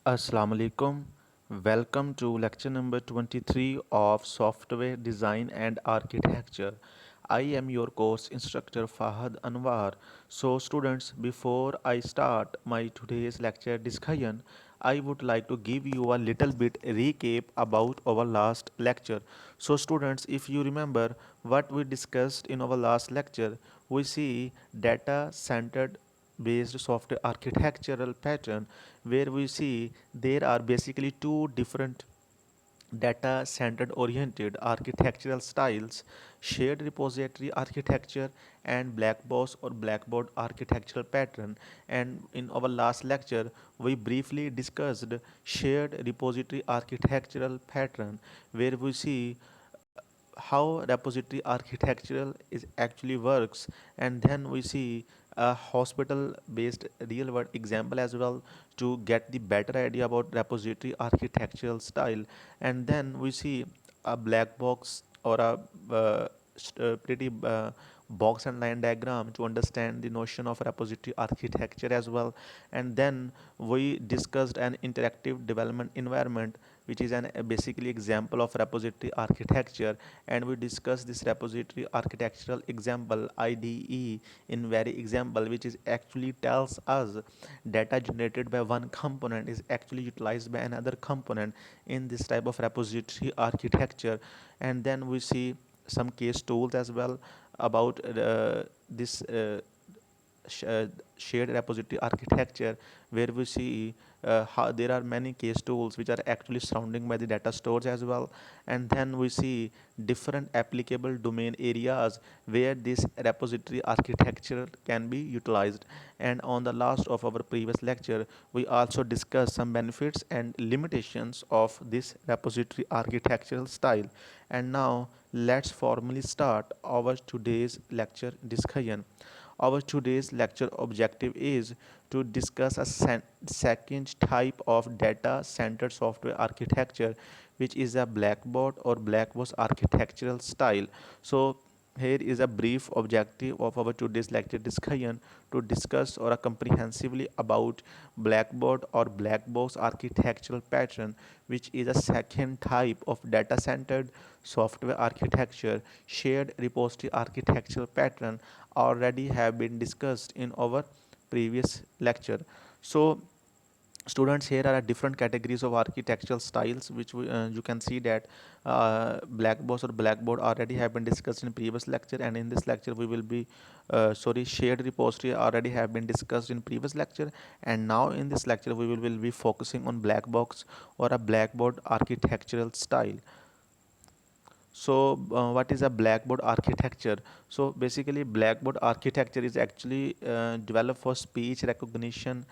Assalamu alaikum. Welcome to lecture number 23 of Software Design and Architecture. I am your course instructor Fahad Anwar. So students, before I start my today's lecture discussion, I would like to give you a little bit recap about our last lecture. So students, if you remember what we discussed in our last lecture, we see data centered based software architectural pattern where we see there are basically two different data centered oriented architectural styles: shared repository architecture and black box or blackboard architectural pattern. And in our last lecture we briefly discussed shared repository architectural pattern, where we see how repository architectural is actually works, and then we see a hospital based real world example as well to get the better idea about repository architectural style. And then we see a black box or a pretty box and line diagram to understand the notion of repository architecture as well. And then we discussed an interactive development environment, which is an basically example of repository architecture. And we discussed this repository architectural example IDE in very example, which is actually tells us data generated by one component is actually utilized by another component in this type of repository architecture. And then we see some case tools as well about this sh- uh, shared repository architecture, where we see how there are many case tools which are actually surrounding by the data stores as well. And then we see different applicable domain areas where this repository architecture can be utilized. And on the last of our previous lecture we also discussed some benefits and limitations of this repository architectural style. And now let's formally start our today's lecture discussion. Our today's lecture objective is to discuss a second type of data centered software architecture, which is a blackboard or black box architectural style. So here is a brief objective of our today's lecture discussion: to discuss or comprehensively about blackboard or black box architectural pattern, which is a second type of data centered software architecture. Shared repository architectural pattern already have been discussed in our previous lecture. So students, here are different categories of architectural styles which you can see that black box or blackboard already have been discussed in previous lecture, and in this lecture we will be shared repository already have been discussed in previous lecture, and now in this lecture we will be focusing on black box or a blackboard architectural style. So what is a blackboard architecture? So basically blackboard architecture is actually developed for speech recognition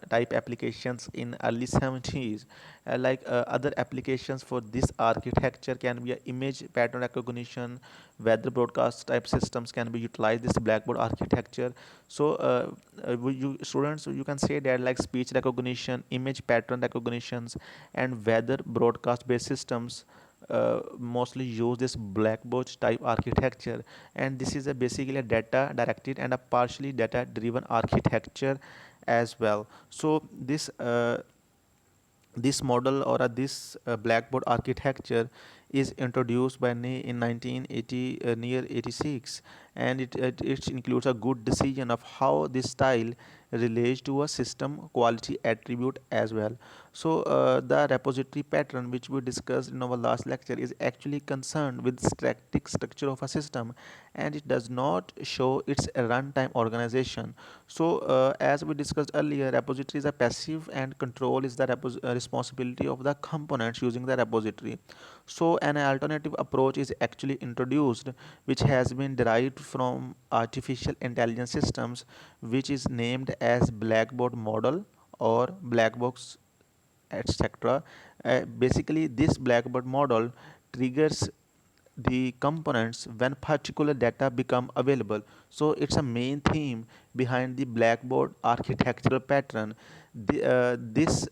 type applications in early 70s. Other applications for this architecture can be a image pattern recognition, weather broadcast type systems can be utilized this blackboard architecture. So you students, you can say that like speech recognition, image pattern recognitions, and weather broadcast based systems mostly use this blackboard type architecture. And this is a basically a data directed and a partially data driven architecture as well. So this model or this blackboard architecture is introduced by Ney in 1980 near 86, and it includes a good decision of how this style relates to a system quality attribute as well. So the repository pattern which we discussed in our last lecture is actually concerned with static structure of a system, and it does not show its runtime organization. So as we discussed earlier, repository is a passive and control is the responsibility of the components using the repository. So an alternative approach is actually introduced, which has been derived from artificial intelligence systems, which is named as blackboard model or black box, etc. Basically this blackboard model triggers the components when particular data become available. So it's a main theme behind the blackboard architectural pattern. This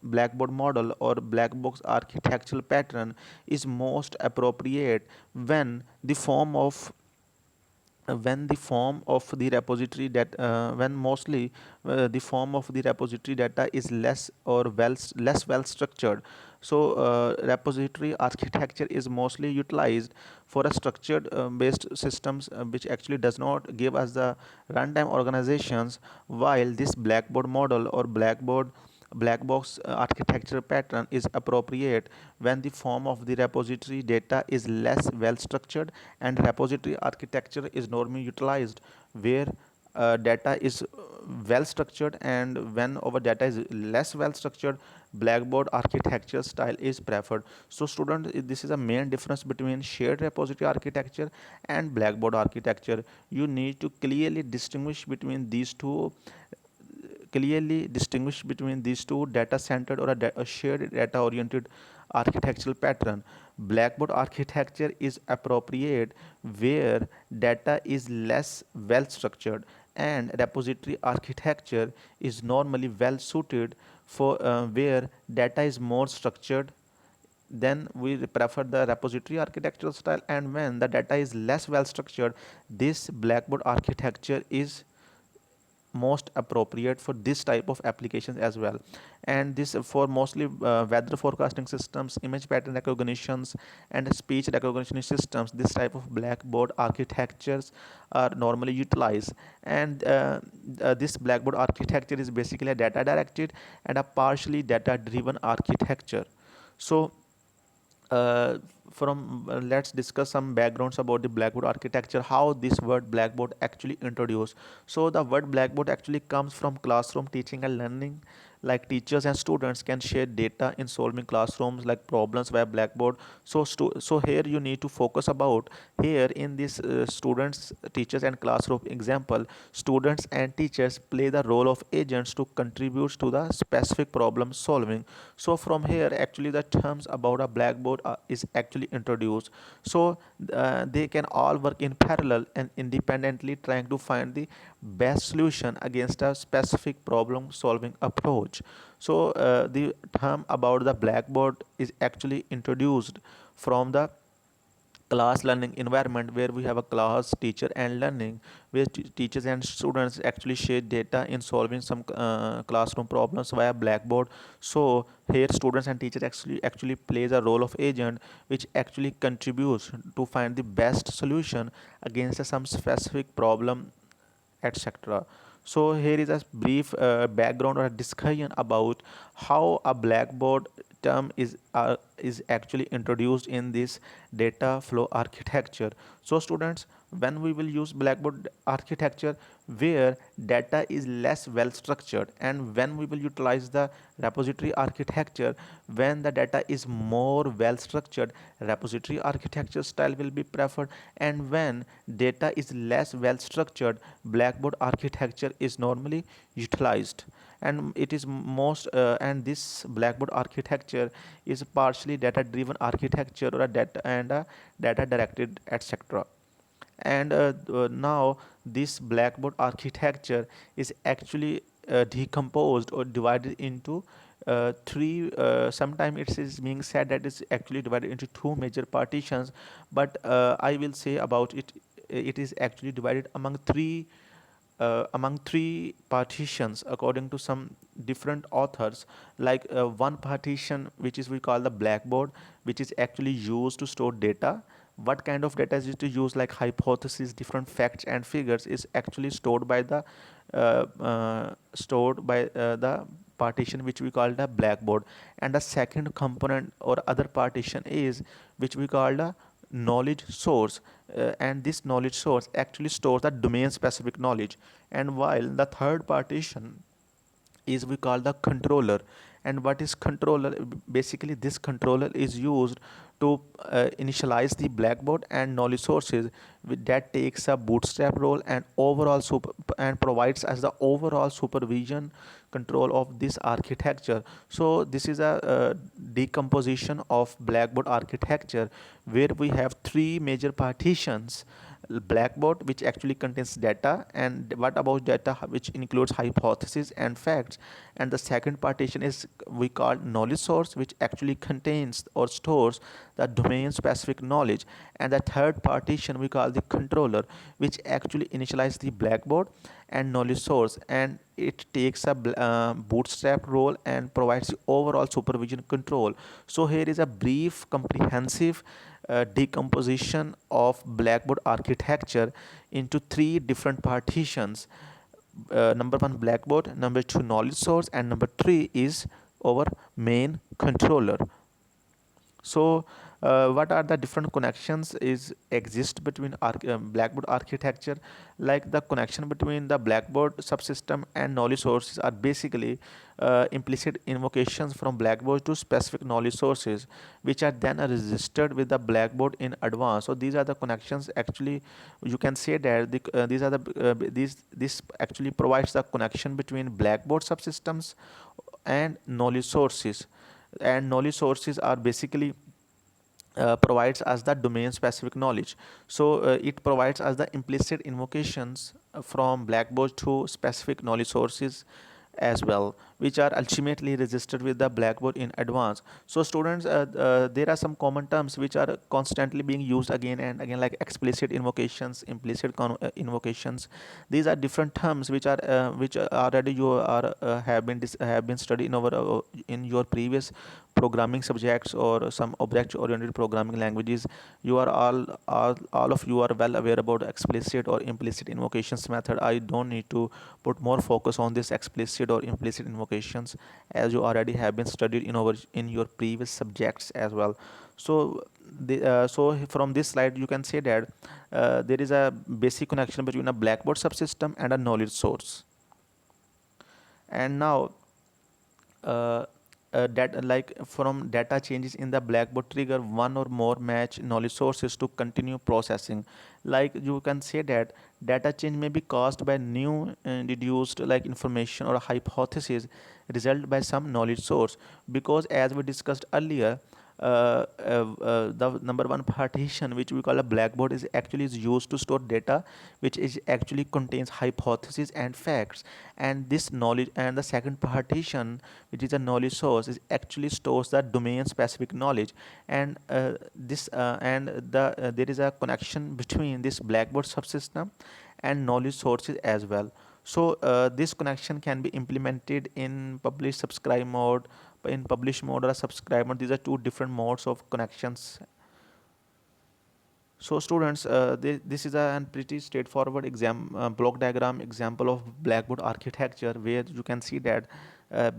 blackboard model or black box architectural pattern is most appropriate when the form of when the form of the repository that when mostly the form of the repository data is less well structured. So repository architecture is mostly utilized for a structured based systems which actually does not give us the runtime organizations, while this blackboard model or black box architecture pattern is appropriate when the form of the repository data is less well structured, and repository architecture is normally utilized where data is well structured, and when our data is less well structured, blackboard architecture style is preferred. So student, this is a main difference between shared repository architecture and blackboard architecture. You need to clearly distinguish between these two: data centered or a shared data oriented architectural pattern. Blackboard architecture is appropriate where data is less well structured, and repository architecture is normally well suited for where data is more structured. Then we prefer the repository architectural style, and when the data is less well structured, this blackboard architecture is most appropriate for this type of applications as well. And this for mostly weather forecasting systems, image pattern recognitions, and speech recognition systems, this type of blackboard architectures are normally utilized. And this blackboard architecture is basically a data directed and a partially data driven architecture. So uh, from let's discuss some backgrounds about the blackboard architecture, how this word blackboard actually introduced. So the word blackboard actually comes from classroom teaching and learning, like teachers and students can share data in solving classrooms like problems via blackboard. So here you need to focus about here in this students, teachers and classroom example. Students and teachers play the role of agents to contribute to the specific problem solving. So from here actually the terms about a blackboard is actually introduced. So they can all work in parallel and independently, trying to find the best solution against a specific problem solving approach. So the term about the blackboard is actually introduced from the class learning environment, where we have a class, teacher and learning, where teachers and students actually share data in solving some classroom problems via blackboard. So here students and teachers actually plays a role of agent, which actually contributes to find the best solution against some specific problem, etc. So here is a brief background or a discussion about how a blackboard term is actually introduced in this data flow architecture. So students, when we will use blackboard architecture where data is less well structured, and when we will utilize the repository architecture when the data is more well structured, repository architecture style will be preferred. And when data is less well structured, blackboard architecture is normally utilized. And it is most and this blackboard architecture is partially data driven architecture or a data directed, etc. And now this blackboard architecture is actually decomposed or divided into three, sometimes it is being said that it's actually divided into two major partitions, but I will say about it, it is actually divided among three partitions according to some different authors. Like one partition which is we call the blackboard, which is actually used to store data. What kind of data is used to use, like hypotheses, different facts and figures, is actually stored by the partition which we call the blackboard. And the second component or other partition is which we call the knowledge source, and this knowledge source actually stores the domain specific knowledge. And while the third partition is we call the controller. And what is controller? Basically this controller is used to initialize the blackboard and knowledge sources, that takes a bootstrap role and and provides as the overall supervision control of this architecture. So this is a decomposition of blackboard architecture where we have three major partitions Blackboard, which actually contains data, and what about data, which includes hypotheses and facts. And the second partition is we call knowledge source, which actually contains or stores the domain specific knowledge. And the third partition we call the controller, which actually initializes the Blackboard and knowledge source, and it takes a bootstrap role and provides the overall supervision control. So here is a brief comprehensive decomposition of Blackboard architecture into three different partitions. Number one, Blackboard; number two, knowledge source; and number three is our main controller. So what are the different connections is exist between Blackboard architecture? Like the connection between the Blackboard subsystem and knowledge sources are basically implicit invocations from Blackboard to specific knowledge sources, which are then registered with the Blackboard in advance. So these are the connections. Actually, you can say that these are the this actually provides the connection between Blackboard subsystems and knowledge sources. And knowledge sources are basically provides us the domain specific knowledge. So it provides us the implicit invocations from Blackboard to specific knowledge sources as well, which are ultimately registered with the Blackboard in advance. So students, there are some common terms which are constantly being used again and again, like explicit invocations, implicit invocations. These are different terms which are already you are have been studied in our in your previous programming subjects or some object oriented programming languages. You are all of you are well aware about explicit or implicit invocations method. I don't need to put more focus on this explicit or implicit invocations, as you already have been studied in your previous subjects as well. So from this slide you can say that there is a basic connection between a Blackboard subsystem and a knowledge source. And now that like from data changes in the Blackboard trigger one or more match knowledge sources to continue processing. Like you can say that data change may be caused by new deduced like information or hypothesis result by some knowledge source, because as we discussed earlier, the number one partition which we call a Blackboard is actually is used to store data which is actually contains hypotheses and facts. And this knowledge, and the second partition which is a knowledge source, is actually stores the domain specific knowledge. And this and the there is a connection between this Blackboard subsystem and knowledge sources as well. So this connection can be implemented in publish subscribe mode, in publish mode or a subscribe mode. These are two different modes of connections. So students, this is a pretty straightforward block diagram example of Blackboard architecture, where you can see that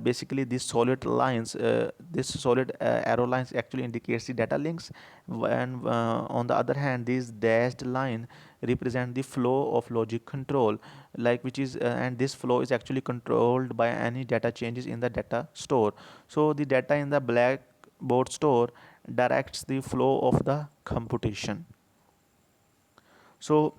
basically these solid lines, this solid arrow lines actually indicates the data links, and on the other hand, these dashed line represent the flow of logic control, like which is and this flow is actually controlled by any data changes in the data store. So the data in the Blackboard store directs the flow of the computation. So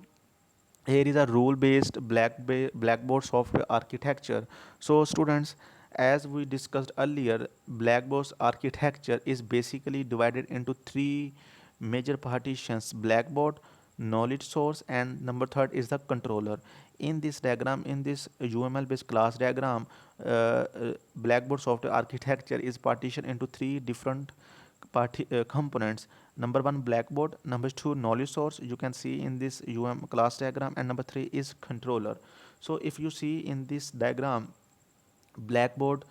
here is a rule-based Blackboard software architecture. So students, as we discussed earlier, Blackboard's architecture is basically divided into three major partitions: Blackboard, knowledge source, and number third is the controller. In this diagram, in this UML based class diagram, Blackboard software architecture is partitioned into three different components. Number one, Blackboard; number two, knowledge source, you can see in this class diagram; and number three is controller. So if you see in this diagram, Blackboard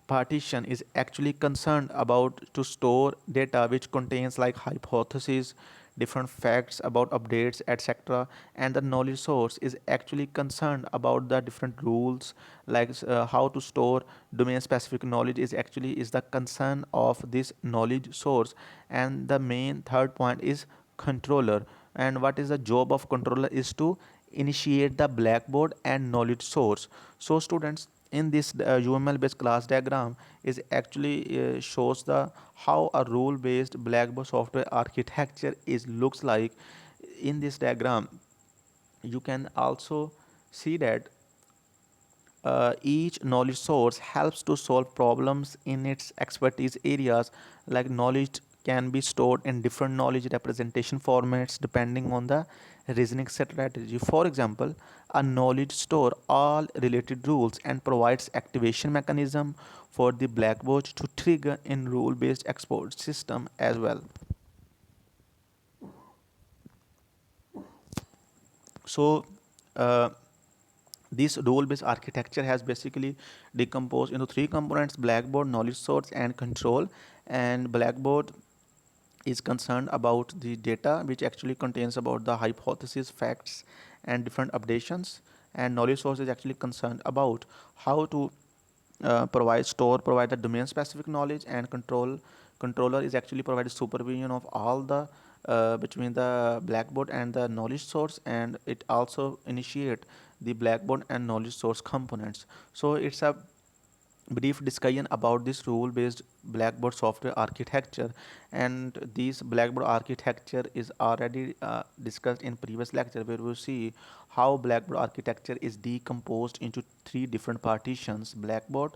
partition is actually concerned about to store data which contains like hypotheses, different facts about updates, etc. And the knowledge source is actually concerned about the different rules, like how to store domain specific knowledge is actually is the concern of this knowledge source. And the main third point is controller. And what is the job of controller is to initiate the Blackboard and knowledge source. So students, in this UML based class diagram is actually shows the how a rule based Blackboard software architecture is looks like. In this diagram you can also see that each knowledge source helps to solve problems in its expertise areas, like knowledge can be stored in different knowledge representation formats depending on the reasoning strategy. For example, a knowledge store all related rules and provides activation mechanism for the Blackboard to trigger in rule-based export system as well. So uh, this role-based architecture has basically decomposed into three components: Blackboard, knowledge source, and control. And Blackboard is concerned about the data, which actually contains about the hypothesis, facts, and different updations. And knowledge source is actually concerned about how to provide the domain specific knowledge. And controller is actually provided supervision of all the between the Blackboard and the knowledge source, and it also initiate the Blackboard and knowledge source components. So it's a brief discussion about this rule based Blackboard software architecture. And this Blackboard architecture is already discussed in previous lecture, where we see how Blackboard architecture is decomposed into three different partitions: Blackboard,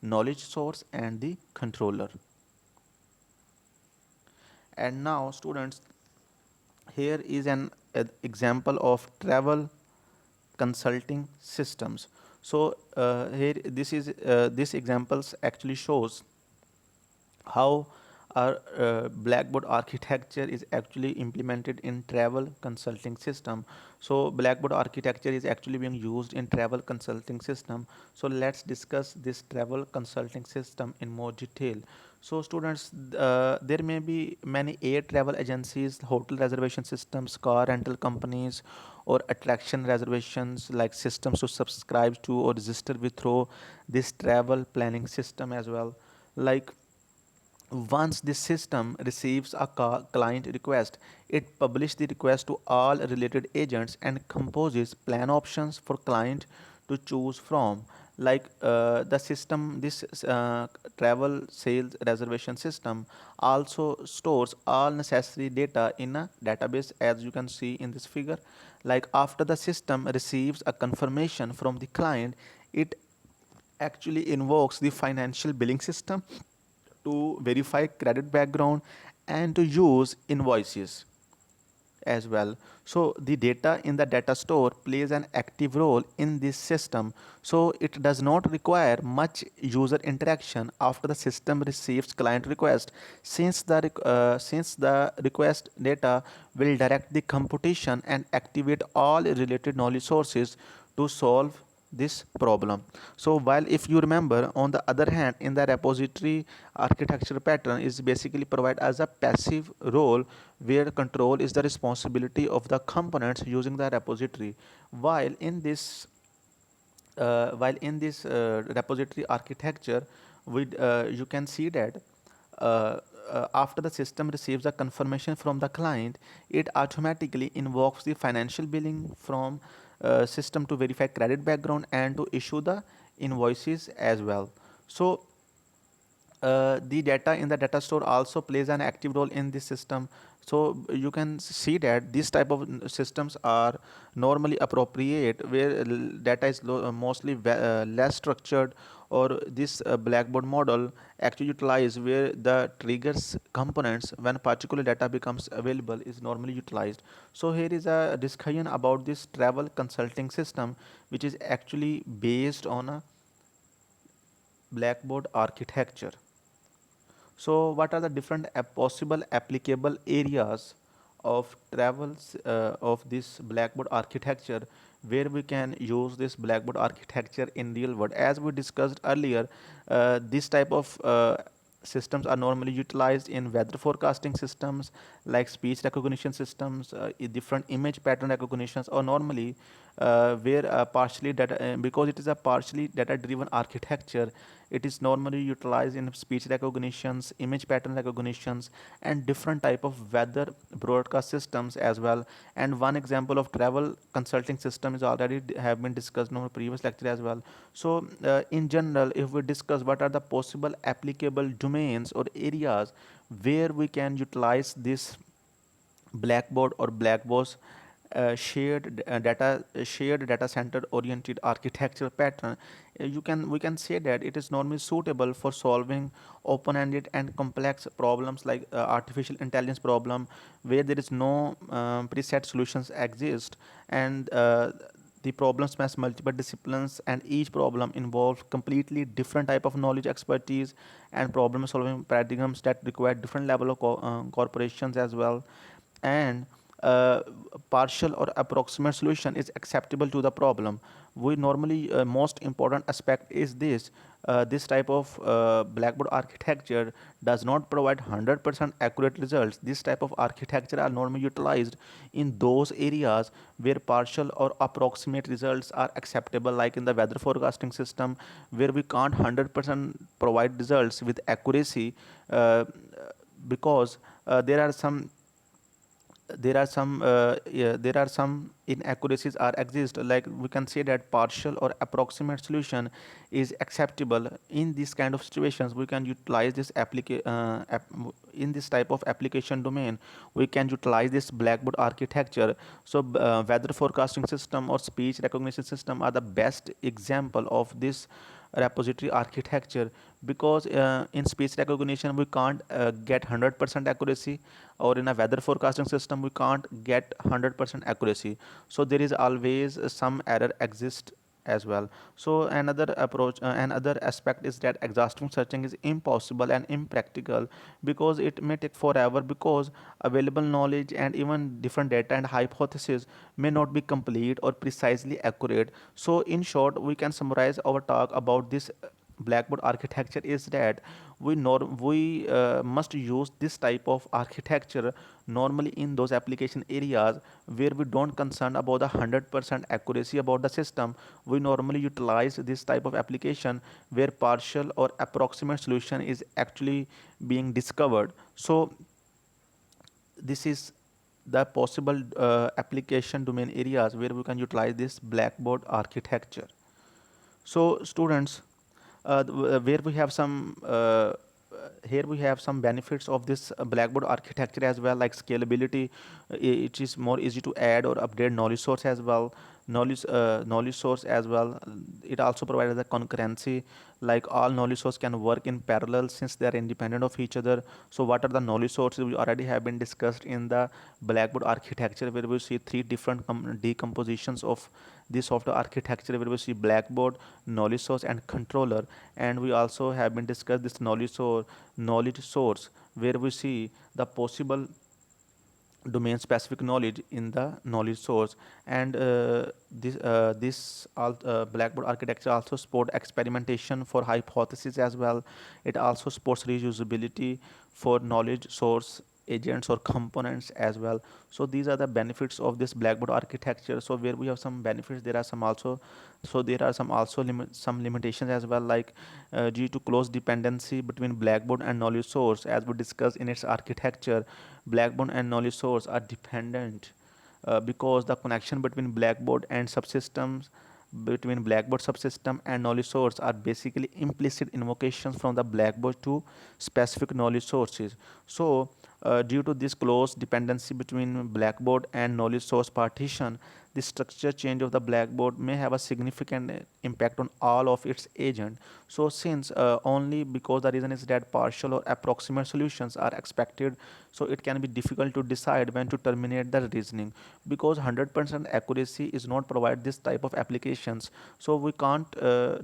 knowledge source, and the controller. And now students, here is an example of travel consulting systems. So here this examples actually shows how our Blackboard architecture is actually implemented in travel consulting system. So Blackboard architecture is actually being used in travel consulting system. So let's discuss this travel consulting system in more detail. So students, there may be many air travel agencies, hotel reservation systems, car rental companies, or attraction reservations like systems to subscribe to or register with through this travel planning system as well. Like, once this system receives a client request, it publishes the request to all related agents and composes plan options for client to choose from. Like the system, this travel sales reservation system also stores all necessary data in a database, as you can see in this figure. Like, after the system receives a confirmation from the client, it actually invokes the financial billing system to verify credit background and to use invoices as well. So the data in the data store plays an active role in this system. So it does not require much user interaction after the system receives client request, since the request data will direct the computation and activate all related knowledge sources to solve this problem. So while, if you remember, on the other hand, in the repository architecture pattern is basically provide as a passive role, where control is the responsibility of the components using the repository. While in this repository architecture, you can see that after the system receives a confirmation from the client, it automatically invokes the financial billing from system to verify credit background and to issue the invoices as well. So the data in the data store also plays an active role in this system. So you can see that these type of systems are normally appropriate where data is mostly less structured, or this Blackboard model actually utilize where the triggers components when particular data becomes available is normally utilized. So here is a discussion about this travel consulting system, which is actually based on a Blackboard architecture. So, what are the different possible applicable areas of travels of this Blackboard architecture, where we can use this Blackboard architecture in real world? As we discussed earlier, this type of systems are normally utilized in weather forecasting systems, like speech recognition systems, different image pattern recognitions, or normally where partially data, because it is a partially data driven architecture, it is normally utilized in speech recognitions, image pattern recognitions, and different type of weather broadcast systems as well. And one example of travel consulting system is already have been discussed in our previous lecture as well. So in general, if we discuss what are the possible applicable domains or areas where we can utilize this Blackboard or Blackboard shared data center oriented architecture pattern, we can say that it is normally suitable for solving open-ended and complex problems like artificial intelligence problem, where there is no preset solutions exist, and the problem spans multiple disciplines, and each problem involves completely different type of knowledge, expertise, and problem solving paradigms that require different level of corporations as well. And partial or approximate solution is acceptable to the problem. We normally most important aspect is this type of blackboard architecture does not provide 100% accurate results. This type of architecture are normally utilized in those areas where partial or approximate results are acceptable, like in the weather forecasting system, where we can't 100% provide results with accuracy, because there are some inaccuracies are exist, like we can say that partial or approximate solution is acceptable. In this kind of situations, we can utilize in this type of application domain, we can utilize this blackboard architecture. So weather forecasting system or speech recognition system are the best example of this repository architecture, because in speech recognition we can't get 100% accuracy, or in a weather forecasting system we can't get 100% accuracy. So there is always some error exist as well. So another aspect is that exhaustive searching is impossible and impractical, because it may take forever, because available knowledge and even different data and hypotheses may not be complete or precisely accurate. So in short, we can summarize our talk about this blackboard architecture is that we must use this type of architecture normally in those application areas where we don't concern about the 100% accuracy about the system. We normally utilize this type of application where partial or approximate solution is actually being discovered. So this is the possible application domain areas where we can utilize this blackboard architecture. So students, where we have some here we have some benefits of this blackboard architecture as well, like scalability. It is more easy to add or update knowledge source as well, knowledge source as well. It also provides the concurrency, like all knowledge source can work in parallel since they are independent of each other. So what are the knowledge sources? We already have been discussed in the blackboard architecture, where we see three different decompositions of this software architecture, where we see blackboard, knowledge source, and controller. And we also have been discussed this knowledge source, where we see the possible domain specific knowledge in the knowledge source. And this blackboard architecture also support experimentation for hypothesis as well. It also supports reusability for knowledge source agents or components as well. So these are the benefits of this blackboard architecture. So where we have some benefits, there are some also, so there are some limitations as well, like due to close dependency between blackboard and knowledge source, as we discussed in its architecture, blackboard and knowledge source are dependent, because the connection between blackboard subsystem and knowledge source are basically implicit invocations from the blackboard to specific knowledge sources. So due to this close dependency between blackboard and knowledge source partition, the structure change of the blackboard may have a significant impact on all of its agent. So since only because the reason is that partial or approximate solutions are expected, so it can be difficult to decide when to terminate the reasoning, because 100% accuracy is not provided this type of applications. So we can't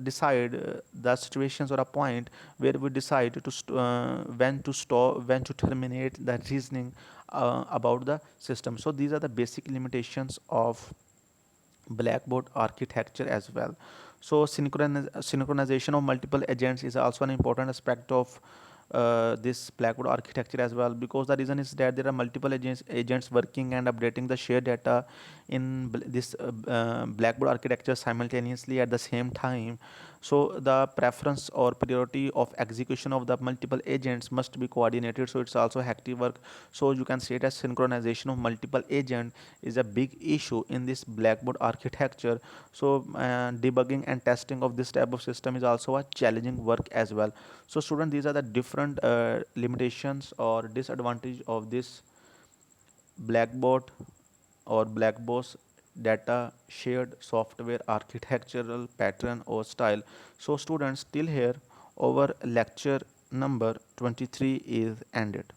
decide the situations or a point where we decide to when to stop, when to terminate the reasoning about the system. So these are the basic limitations of blackboard architecture as well. So synchronization of multiple agents is also an important aspect of this blackboard architecture as well, because the reason is that there are multiple agents working and updating the shared data in this blackboard architecture simultaneously at the same time. So the preference or priority of execution of the multiple agents must be coordinated, so it's also hectic work. So you can say that synchronization of multiple agent is a big issue in this blackboard architecture. So debugging and testing of this type of system is also a challenging work as well. So student, these are the different limitations or disadvantage of this blackboard or black box data, shared software architectural pattern or style. So students, still here our lecture number 23 is ended.